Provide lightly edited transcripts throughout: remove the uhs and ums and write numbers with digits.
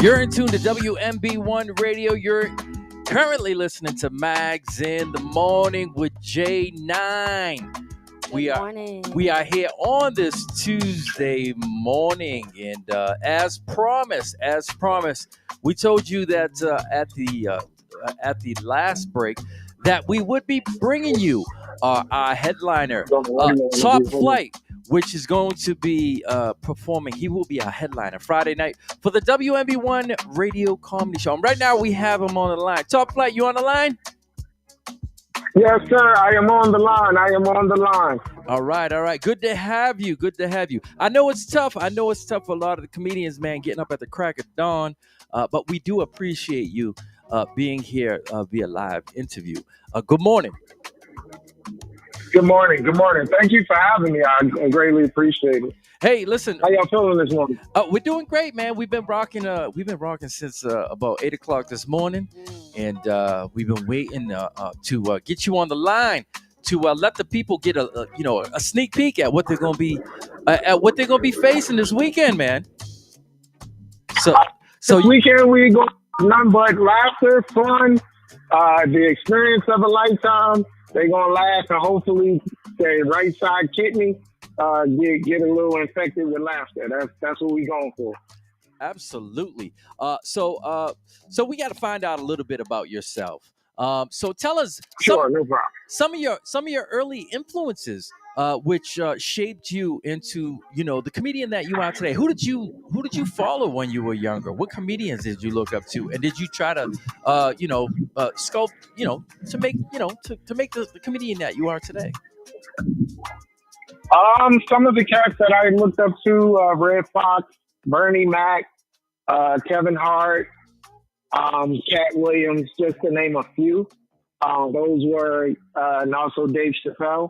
You're in tune to WMB1 Radio. You're currently listening to Mags in the Morning with J-9. Good morning. We are here on this Tuesday morning, and as promised, we told you that at the last break that we would be bringing you our headliner, Top Flight, which is going to be performing. He will be our headliner Friday night for the WMB1 Radio Comedy Show. And right now we have him on the line. Top Flight, you on the line? Yes, sir. I am on the line. All right. Good to have you. I know it's tough. For a lot of the comedians, man, getting up at the crack of dawn. But we do appreciate you being here via live interview. Good morning. Good morning. Thank you for having me. I greatly appreciate it. Hey, listen. How y'all feeling this morning? We're doing great, man. We've been rocking since about 8 o'clock this morning, and we've been waiting to get you on the line to let the people get a sneak peek at what they're gonna be facing this weekend, man. So this weekend we go nothing but laughter, fun, the experience of a lifetime. They're gonna laugh and hopefully their right side kidney get a little infected with laughter. That's what we're going for. Absolutely. So we got to find out a little bit about yourself. So tell us no problem. Some of your early influences, which shaped you into the comedian that you are today. Who did you follow when you were younger? What comedians did you look up to, and did you try to sculpt to make to make the comedian that you are today? Some of the cats that I looked up to: Red Fox, Bernie Mac, Kevin Hart, Cat Williams, just to name a few. Those were, and also Dave Chappelle.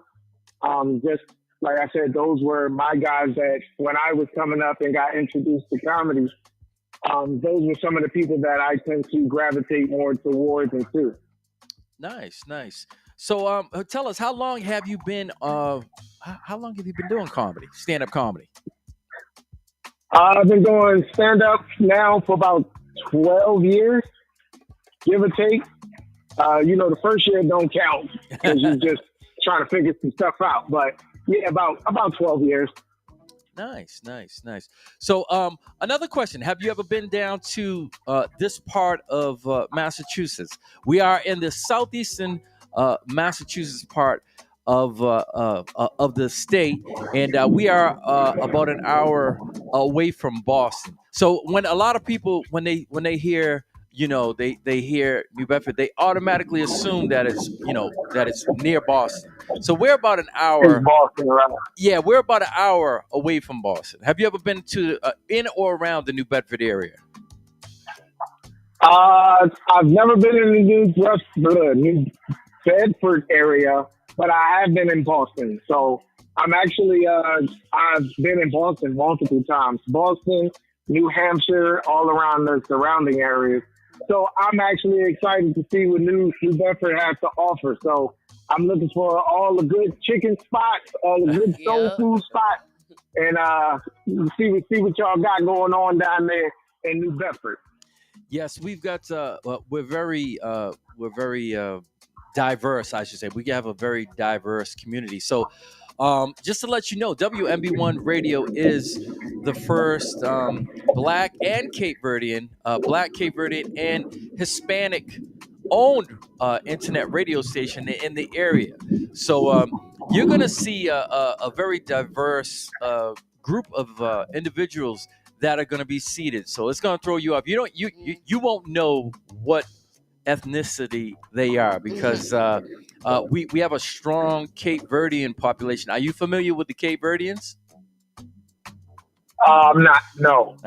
Just like I said, those were my guys that when I was coming up and got introduced to comedy, those were some of the people that I tend to gravitate more towards and to. Nice. So tell us, how long have you been doing comedy, stand-up comedy? I've been doing stand-up now for about 12 years, give or take. The first year don't count because you're just trying to figure some stuff out. But yeah, about 12 years. Nice. So another question: have you ever been down to this part of Massachusetts? We are in the southeastern Massachusetts part of the state, and we are about an hour away from Boston. So when a lot of people when they hear they hear New Bedford, they automatically assume that it's near Boston. So we're about an hour. In Boston, right? Yeah, we're about an hour away from Boston. Have you ever been to in or around the New Bedford area? I've never been in the New Bedford area, but I have been in Boston. So I'm actually I've been in Boston multiple times. Boston, New Hampshire, all around the surrounding areas. So I'm actually excited to see what New Bedford has to offer. So I'm looking for all the good chicken spots, all the good soul food spots, and see what y'all got going on down there in New Bedford. Yes, we've got. We're very diverse, I should say. We have a very diverse community. So, just to let you know, WMB1 Radio is the first Black Cape Verdean and Hispanic owned internet radio station in the area. So you're going to see a very diverse group of individuals that are going to be seated. So it's going to throw you up. You won't know what ethnicity they are because we have a strong Cape Verdean population. Are you familiar with the Cape Verdeans? I'm not. No.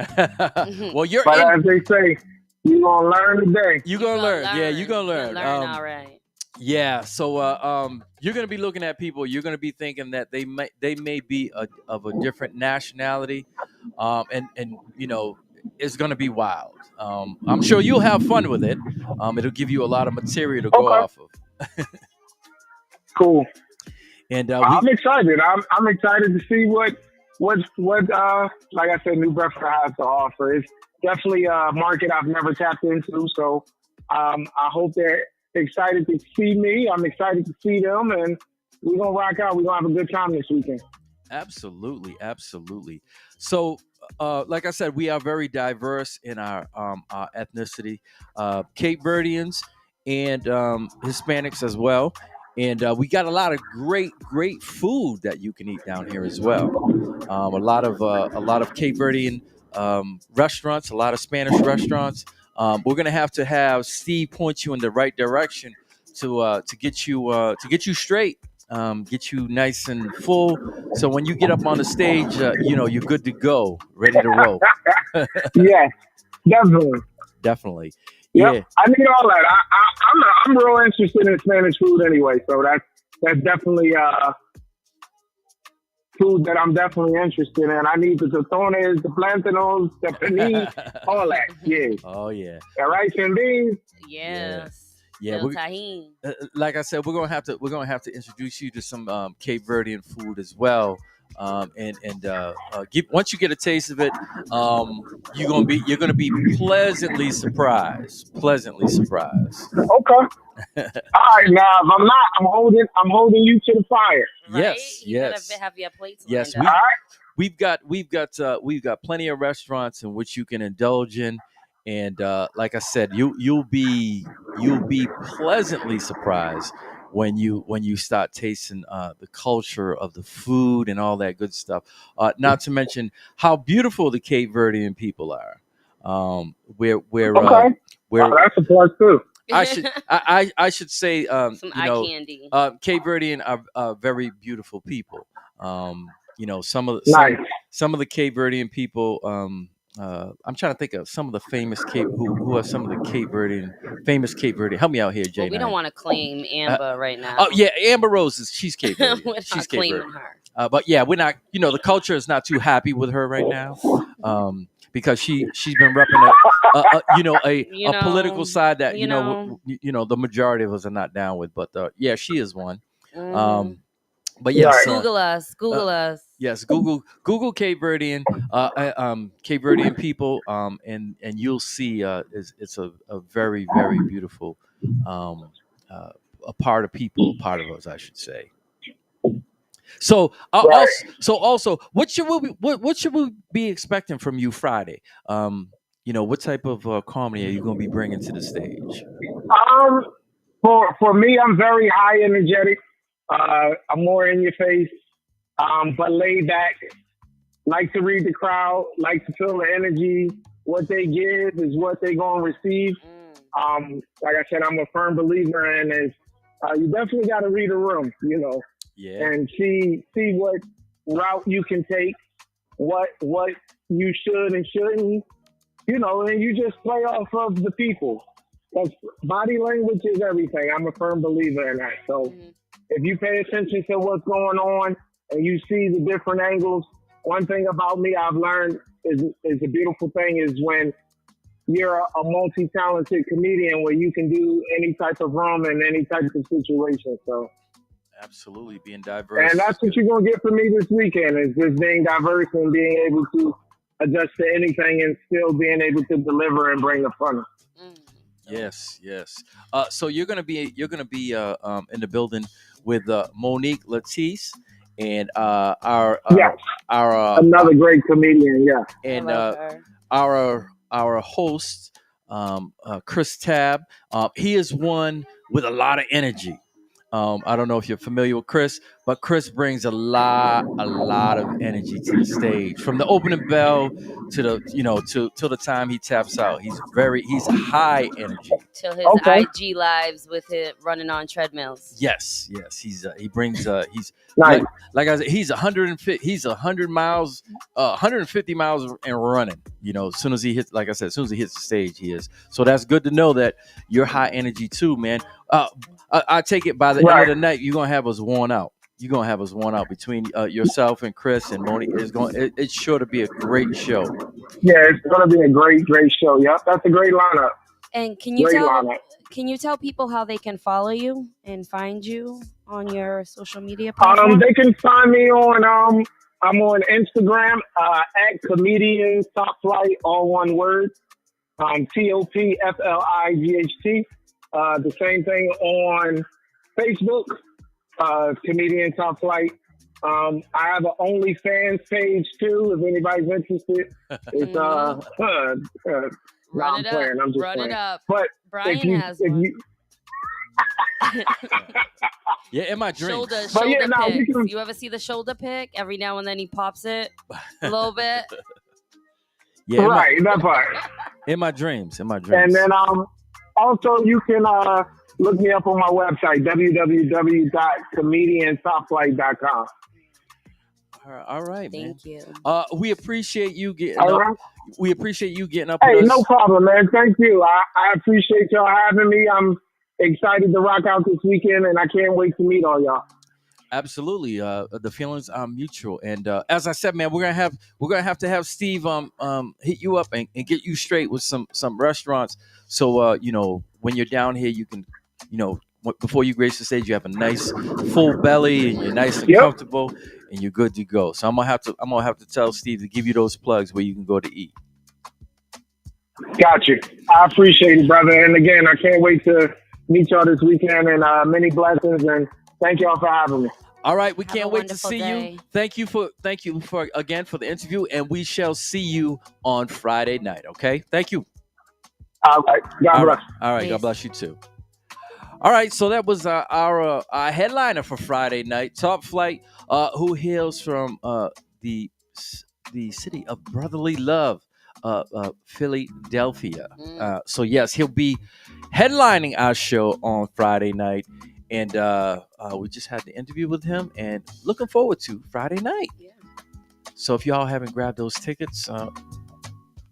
Well, as they say, you're gonna learn today. You're gonna learn. Yeah, you're gonna learn. All right. Yeah. So you're gonna be looking at people. You're gonna be thinking that they may be of a different nationality, and it's gonna be wild. I'm sure you'll have fun with it. It'll give you a lot of material to go off of. Cool. And I'm excited. I'm excited to see what like I said, New Bedford has to offer. definitely a market I've never tapped into. So I hope they're excited to see me. I'm excited to see them, and we're gonna rock out. We're gonna have a good time this weekend. Absolutely, absolutely. So, like I said, we are very diverse in our ethnicity, Cape Verdeans and Hispanics as well, and we got a lot of great food that you can eat down here as well. A lot of Cape Verdean restaurants, a lot of Spanish restaurants. We're gonna have to have Steve point you in the right direction to get you straight, get you nice and full. So when you get up on the stage, you're good to go, ready to roll. Yes, definitely. Definitely, Yep, yeah. I need all that. I'm real interested in Spanish food anyway, so that's definitely food that I'm definitely interested in. I need the tostones, the plantanos, the panini, all that. Yeah, Oh yeah, the rice and beans. yeah, Yes. yeah. El Tajín. Like I said, we're gonna have to introduce you to some Cape Verdean food as well. Once you get a taste of it, you're gonna be pleasantly surprised. Pleasantly surprised. Okay. All right, now if I'm not, I'm holding you to the fire. Right? Yes, You gotta yes, have your plates yes. lined All up. right. We've got plenty of restaurants in which you can indulge in, and like I said, you'll be pleasantly surprised when you start tasting the culture of the food and all that good stuff. Not to mention how beautiful the Cape Verdean people are. We're Okay. we're That's a plus too. I should say, Some eye candy. Cape Verdean are very beautiful people. Some of the, Nice. some of the Cape Verdean people. I'm trying to think of some of the famous Cape who are some of the Cape Verdean famous Cape Verdean. Help me out here, Well, we don't J-9. want to claim Uh, Amber right now. oh yeah, Amber Rose she's Cape Verdean. We're She's not Cape claiming Verdean. her. But yeah, we're not. The culture is not too happy with her right now, because she's been repping You a political know, side that you know. the majority of us are not down with. But yeah, she is one. Hmm. Um, but yes, Right. Google us. uh, Google us. yes, Google Cape Verdean, Cape Verdean people, and you'll see it's a very very beautiful, um, uh, a part of people, a part of us, I should say. So Right. also, what should we be expecting from you Friday? What type of comedy are you going to be bringing to the stage? Um, for me, I'm very high energetic. I'm more in your face, but laid back. Like to read the crowd. Like to feel the energy. What they give is what they gonna receive. Mm. Like I said, I'm a firm believer in is you definitely got to read a room, Yeah, and see what route you can take, what you should and shouldn't, and you just play off of the people. That's body language is everything. I'm a firm believer in that. So Mhm. if you pay attention to what's going on and you see the different angles, one thing about me I've learned is a beautiful thing is when you're a multi-talented comedian where you can do any type of room and any type of situation. So, absolutely. Being and diverse is that's what good. you're gonna get from me this weekend is just being diverse and being able to adjust to anything and still being able to deliver and bring the fun. Mm. Yes, yes. So you're gonna be in the building with Monique Latisse and Yes, our another great comedian. Yeah. I and love her. our host, Chris Tab. He is one with a lot of energy. I don't know if you're familiar with Chris, but Chris brings a lot of energy to the stage. From the opening bell to the to till the time he taps out, he's high energy. Till his Okay. IG lives with it running on treadmills. Yes, yes, he brings he's Nice. like I said, he's 150, he's 100 miles, 150 miles and running. As soon as he hits, like I said, as soon as he hits the stage, he is. So that's good to know that you're high energy too, man. Uh, I take it by the end of Right. the night, you're gonna have us worn out. You're gonna have us worn out between yourself and Chris and Moni. It's sure to be a great show. Yeah, it's gonna be a great, great show. Yep, that's a great lineup. And Great lineup. can you tell people how they can follow you and find you on your social media platform? They can find me on I'm on Instagram at comedians top flight, all one word. TOPFLIGHT. The same thing on Facebook, comedian top flight. I have an OnlyFans page too. If anybody's interested, it's Run I'm it playing. up. I'm just Run playing. it up. But Brian has one. Yeah, in my dreams. Shoulder we pics. can, You ever see the shoulder pic? Every now and then he pops it a little bit. Yeah, right, that part. In my dreams. And then also you can look me up on my website, www.comediantopflight.com. All right, man. Thank you. We appreciate you getting All up. right. We appreciate you getting up Hey, with us. no problem, man. Thank you. I appreciate y'all having me. I'm excited to rock out this weekend, and I can't wait to meet all y'all. Absolutely. The feelings are mutual, and as I said, man, we're gonna have to have Steve hit you up and get you straight with some restaurants. So when you're down here, you can before you grace the stage, you have a nice full belly and you're nice and comfortable and you're good to go. So I'm gonna have to tell Steve to give you those plugs where you can go to eat. Got you. I appreciate it, brother. And again, I can't wait to meet y'all this weekend, and many blessings, and thank y'all for having me. All right, we Have can't a wait to wonderful see day. you. Thank you for again for the interview, and we shall see you on Friday night. Okay, thank you. All right, God bless. All right, Peace. God bless you too. All right, so that was our headliner for Friday night, Top Flight, who hails from the city of brotherly love, Philadelphia. So yes, he'll be headlining our show on Friday night, and we just had the interview with him, and looking forward to Friday night. Yeah. So if y'all haven't grabbed those tickets,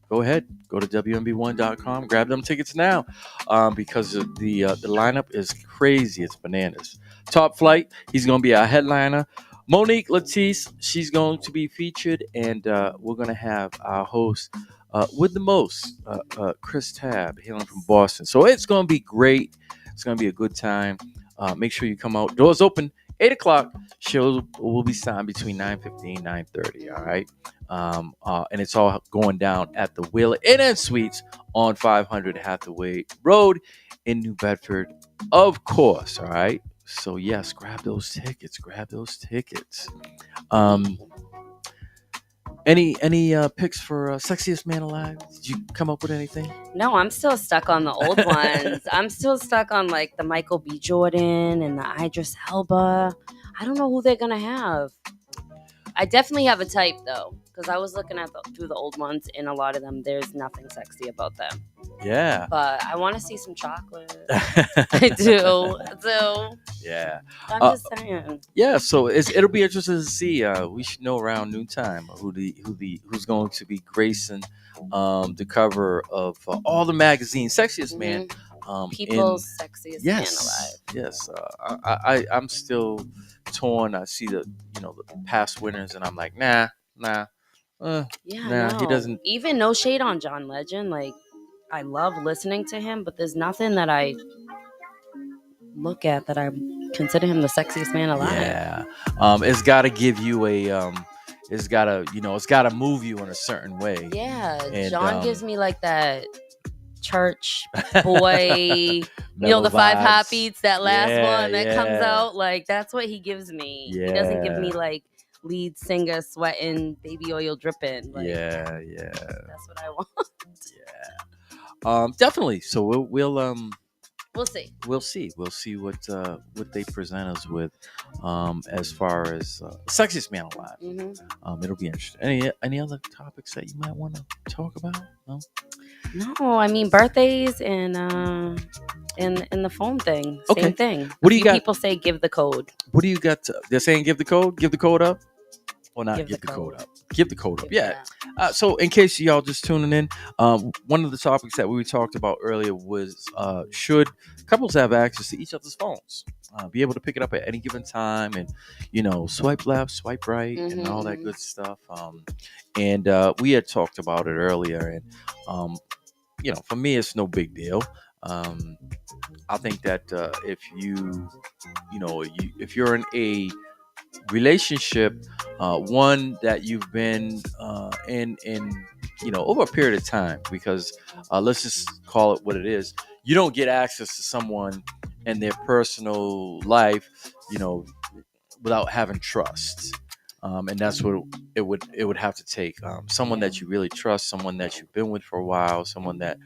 go ahead, go to WMB1.com, grab them tickets now, because the lineup is crazy. It's bananas. Top Flight, he's going to be our headliner. Monique Latisse, she's going to be featured, and we're going to have our host with the most, Chris Tabb, hailing from Boston. So it's going to be great. It's going to be a good time. Make sure you come out. Doors open 8 o'clock. Shows will be signed between 9:15 and 9:30. All right. And it's all going down at the Wheeler Inn & Suites on 500 Hathaway Road in New Bedford, of course. All right. So yes, grab those tickets. Any picks for Sexiest Man Alive? Did you come up with anything? No, I'm still stuck on the old ones. I'm still stuck on like the Michael B. Jordan and the Idris Elba. I don't know who they're gonna have. I definitely have a type though, because I was looking at through the old ones, and a lot of them, there's nothing sexy about them. Yeah. But I want to see some chocolate. I do. Yeah. I'm just saying. Yeah. So it'll be interesting to see. We should know around noontime who's going to be gracing the cover of all the magazines, Sexiest Man. People's Sexiest Man Alive. Yes. I'm still torn. I see the past winners, and I'm like, nah. No. He doesn't. Even no shade on John Legend. Like, I love listening to him, but there's nothing that I look at that I consider him the sexiest man alive. Yeah. It's got to give you a it's got to move you in a certain way. Yeah. And, John gives me like that church boy, the 5 hot beats, that last one that comes out, like that's what he gives me. He doesn't give me like lead singer sweating, baby oil dripping. Like, that's what I want. Definitely. So we'll see. We'll see what they present us with, as far as Sexiest Man Alive. Mm-hmm. It'll be interesting. Any other topics that you might want to talk about? No, I mean birthdays and the phone thing. Same thing. What do you got? People say give the code. What do you got? They're saying give the code. Give the code up. Or not give the code up. Give the code up. Yeah. So in case y'all just tuning in, one of the topics that we talked about earlier was should couples have access to each other's phones, be able to pick it up at any given time, and swipe left, swipe right, and all that good stuff. And we had talked about it earlier, and for me, it's no big deal. I think that if if you're in a relationship, one that you've been in over a period of time, because let's just call it what it is. You don't get access to someone and their personal life, without having trust. And that's what it would have to take. Someone that you really trust, someone that you've been with for a while, someone that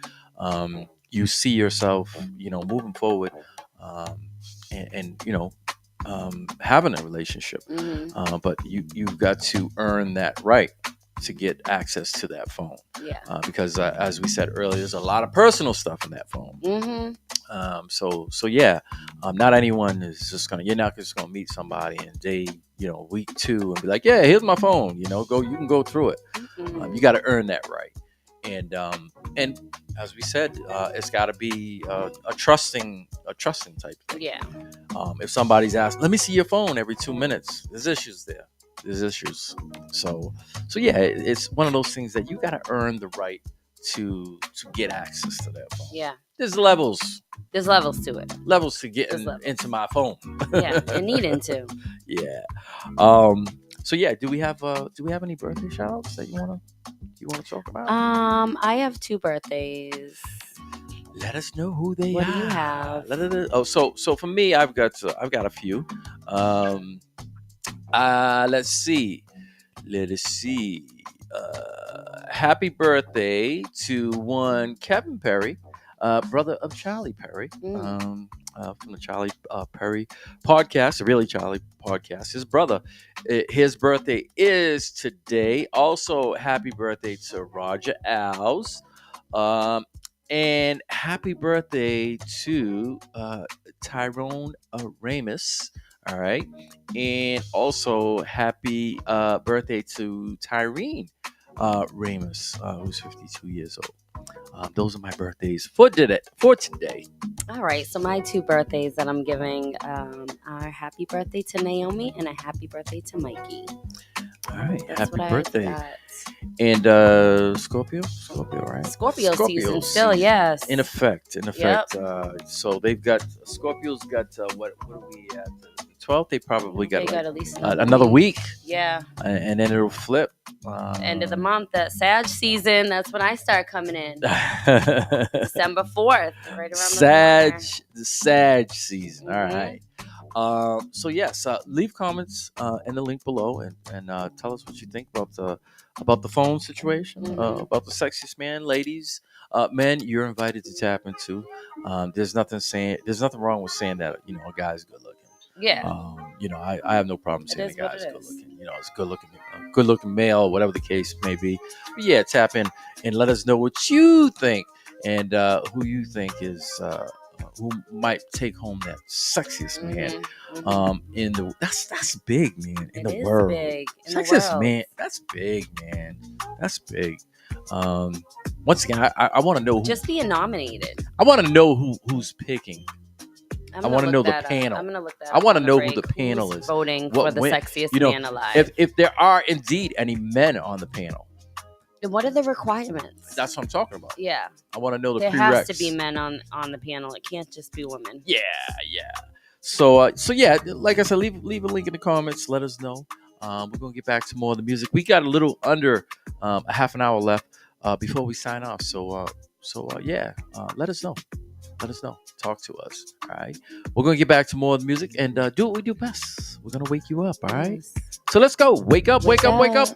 you see yourself, moving forward, um, and having a relationship. But you've got to earn that right to get access to that phone. Yeah. Because as we said earlier, there's a lot of personal stuff in that phone. So yeah, not anyone is just gonna. You're not just gonna meet somebody and they, week 2 and be like, yeah, here's my phone. You can go through it. You got to earn that right, and as we said, it's got to be a trusting type thing. Yeah. If somebody's asked, let me see your phone every 2 minutes, there's issues there. There's issues. So yeah, it's one of those things that you got to earn the right to get access to that phone. Yeah. There's levels. There's levels to it. Levels to getting into my phone. Yeah, and needing to. Yeah. So yeah, do we have any birthday shout outs that you wanna talk about? I have 2 birthdays. Let us know who they are. What do you have? Oh, so for me, I've got a few. Let's see. Happy birthday to one Kevin Perry, brother of Charlie Perry, from the Charlie Perry podcast, the Really Charlie podcast. His brother, his birthday is today. Also, happy birthday to Roger Alves. And happy birthday to Tyrone Ramus. All right. And also happy birthday to Tyrene Ramus, who's 52 years old. Those are my birthdays for today. All right. So my 2 birthdays that I'm giving are happy birthday to Naomi and a happy birthday to Mikey. All right. That's happy birthday. got. And Scorpio, right? Scorpio season still, yes. In effect. Yep. So they've got Scorpio's got what are we at? The 12th. They probably got at least another week. Yeah. And then it'll flip. End of the month, that Sag season. That's when I start coming in. December 4th, right around the Sag season. Mm-hmm. All right. So yes, leave comments in the link below and tell us what you think about the phone situation, about the sexiest man. Ladies, men, you're invited to tap into. There's nothing wrong with saying that a guy's good looking. Yeah. I have no problem saying a guy's good looking. It's good looking male, whatever the case may be. But yeah, tap in and let us know what you think and who you think is who might take home that sexiest man. That's big, man, in the world. Big in sexiest the world. Man, that's big, man. That's big. Once again, I want to know just being nominated. I want to know who's picking. I want to know the panel. I'm gonna look that. I want to know who the panel is voting for the sexiest man alive. If there are indeed any men on the panel. And what are the requirements? That's what I'm talking about. Yeah. I want to know the there prereqs. has to be men on the panel. It can't just be women. Yeah. So yeah, like I said, leave a link in the comments. Let us know. We're gonna get back to more of the music. We got a little under a half an hour left before we sign off. So yeah, let us know. Let us know. Talk to us. All right. We're gonna get back to more of the music and do what we do best. We're gonna wake you up. All right. So let's go. Wake up.